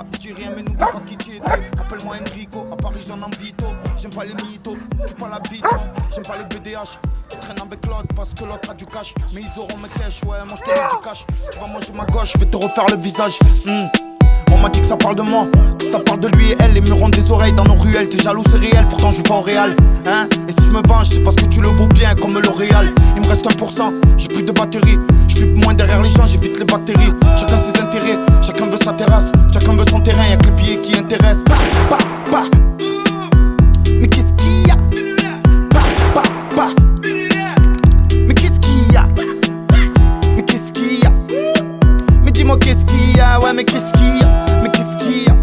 pas, je dis rien mais n'oublie pas qui tu étais. Appelle-moi Enrico, à Paris j'en invite. J'aime pas les mythos, tu pas la bite, hein. J'aime pas les BDH qui traînent avec l'autre parce que l'autre a du cash. Mais ils auront mes cash, ouais, moi je te mets du cash. Tu vas manger ma gauche, je vais te refaire le visage. On m'a dit que ça parle de moi, que ça parle de lui et elle. Les murs ont des oreilles dans nos ruelles. T'es jaloux, c'est réel, pourtant je joue pas au Real, hein. Et si je me venge, c'est parce que tu le vaux bien comme L'Oréal. Il me reste 1%, j'ai plus de batterie. Je flippe moins derrière les gens, j'évite les bactéries. Chacun ses intérêts, chacun veut sa terrasse. Chacun veut son terrain, y'a que les billets qui intéressent. Bah, bah, bah. Mais qu'est-ce qu'il y a? Bah, bah, bah. Mais qu'est-ce qu'il y a? Mais qu'est-ce qu'il y a? Mais dis-moi qu'est-ce qu'il y a? Ouais, mais qu'est-ce qu'il y a? Mais qu'est-ce qu'il y a?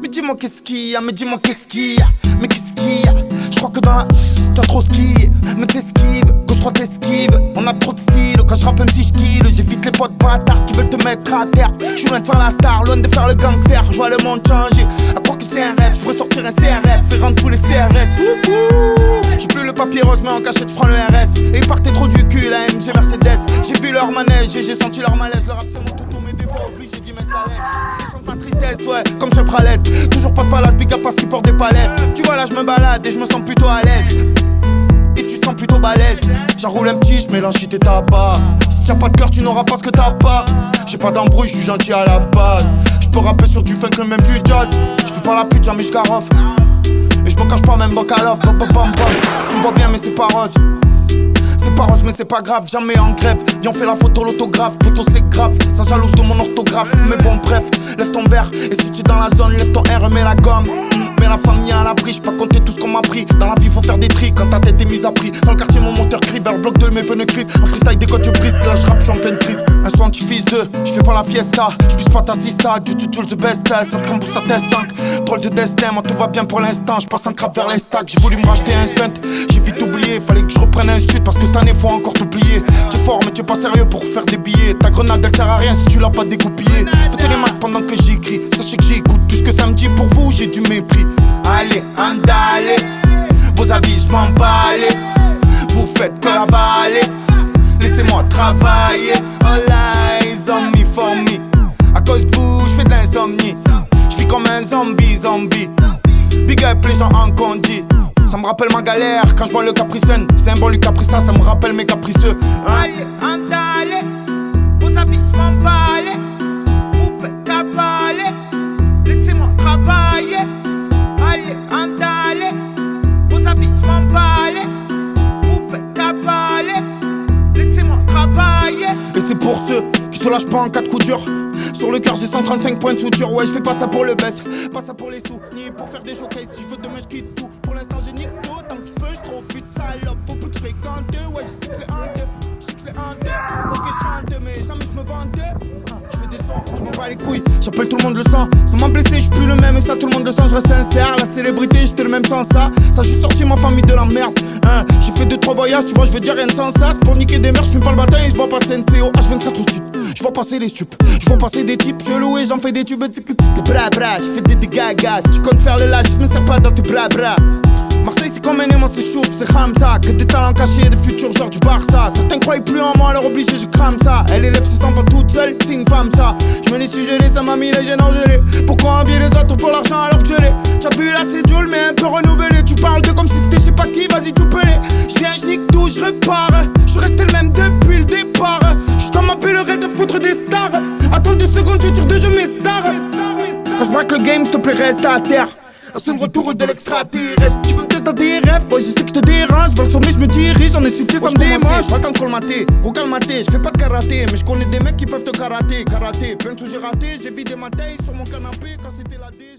Mais dis-moi qu'est-ce qu'il y a? Mais dis-moi qu'est-ce qu'il y a? Mais qu'est-ce qu'il y a? Je crois que dans la... T'as trop skié, mais t'esquives. Gauche droite t'esquives. On a trop de style, quand je rappe même si je kill. J'évite les potes bâtards qui veulent te mettre à terre. J'suis loin de faire la star, loin de faire le gangster. J'vois le monde changer, à croire que c'est un rêve. J'pourrais sortir un CRF et rendre tous les CRS. J'ai plus le papier rose mais en cachette j'prends le RS. Et ils partaient trop du cul, la MG Mercedes. J'ai vu leur manège et j'ai senti leur malaise. Le rap c'est mon tout, tous mes défauts, obligé d'y mettre à l'aise. Ils chantent ma tristesse, ouais, comme ce pralette. Toujours pas de palace, big up parce qu'ils portent des palettes. Tu vois là je me balade et je me sens plutôt à l'aise. Et tu te sens plutôt balèze. J'enroule un petit, j'mélange shit et tabac. Si t'as pas de cœur, tu n'auras pas ce que t'as pas. J'ai pas d'embrouille, j'suis gentil à la base. J'peux rapper sur du funk, même du jazz. J'fais pas la pute, jamais j'garoffe. Et j'me cache pas, même bancal off. Bam bam bam bam. Tu me vois bien, mais c'est pas rose. C'est pas rose, mais c'est pas grave, jamais en grève. Viens, on fait la photo, l'autographe. Poto, c'est grave, ça jalouse de mon orthographe. Mais bon, bref, lève ton verre. Et si tu es dans la zone, lève ton R, mets la gomme. Mets la famille à l'abri, j'peux pas compter tout ce qu'on m'a pris. Dans la vie, faut faire des tris quand ta tête est mise à prix. Dans le quartier, mon moteur crie vers le bloc de mes pneus crise. En freestyle, des codes, je brise. Là, j'rappe, j'suis en pleine crise. Un son anti-fils de, j'fais pas la fiesta. J'puisse pas t'assister, du tout the best. Ça te rembourse ta test tank. Drôle de destin, moi tout va bien pour l'instant. J'passe un crap vers les stacks. J'ai voulu me racheter un stunt. J'ai vite oublié, fallait que je reprenne un stud. Parce que cette année, faut encore te plier. T'es fort, mais t'es pas sérieux pour faire des billets. Ta grenade, elle sert à rien si tu l'as pas dégoupillée. Faites les maths pendant que j'écris. Sachez que j'écoute tout ce que ça me dit. Pour vous, j'ai du mépris. Allez, andale, vos avis, je m'en balais. Vous faites que avaler. Laissez-moi travailler. All eyes on me for me. À cause de vous, je fais de l'insomnie. Je vis comme un zombie. Big up les gens en condi. Ça me rappelle ma galère quand je vois le Capricène. C'est un bon Lucas Caprissa, ça me rappelle mes capricieux, hein? Allez, andale, vos avis, je m'en balais. Vous faites cavaler. Laissez-moi travailler. Allez, andale, vos avis, je m'en balais. Vous faites cavaler. Laissez-moi travailler. Et c'est pour ceux qui te lâchent pas en cas de coup dur. Sur le cœur j'ai 135 points de suture. Ouais, je fais pas ça pour le baisse, pas ça pour les sous, ni pour faire des showcases. Si je veux demain je quitte tout. Pour l'instant j'ai nique tout. Tant que tu peux, je trop vite salope. Faut plus que je fréquente. Ouais, je sais que les en deux. Je sais que les en deux. Ok, je chante, mais jamais je me vante. Je fais des sons, je m'en bats les couilles. J'appelle tout le monde le sang. Ça m'a blessé, je suis plus le même. Et ça tout le monde le sent, je reste sincère. La célébrité, j'étais le même sans ça. Ça, je suis sorti ma famille de la merde, hein. J'ai fait 2-3 voyages, tu vois, je veux dire rien de sans ça. C'est pour niquer des mères, je fume pas le bataille et je bois pas de CNCO. H24 au sud. Je vois passer les stupes, je vois passer des types chelous et j'en fais des tubes. Bra bra, je fais des gagas. Si tu comptes faire le lâche, je me sers pas dans tes bras bras. Marseille c'est comme un aimant, c'est chouf, c'est Hamza. Que des talents cachés, des futurs genre du Barça. Certains croient plus en moi, alors obligé je crame ça. Elle élève ses enfants toute seule, c'est une femme ça. Je me les suis gelés, ça m'a mis les gènes en gelée. Pourquoi envier les autres pour l'argent alors que je l'ai? T'as vu là c'est Joule mais un peu renouvelé. Tu parles de comme si c'était je sais pas qui, vas-y tu peux les. J'viens, j'nique tout, j'repars. J'suis resté le même depuis le départ. J'suis dans ma pèlerie de foutre des stars. Attends 2 secondes, je tire 2 jeux mes stars. Quand j'braque le game, s'il te plaît reste à terre. C'est le retour de l'extraterrestre. Tu veux me tester dans tes rêves? Ouais, je sais que je te dérange. Vends le sommet, je me dirige. J'en ai succès, ça me démange. Pas le temps de colmater, gros calmaté. Je fais pas de karaté, mais je connais des mecs qui peuvent te karaté. Karaté, plein de sous j'ai raté. J'ai vidé ma taille sur mon canapé quand c'était la D.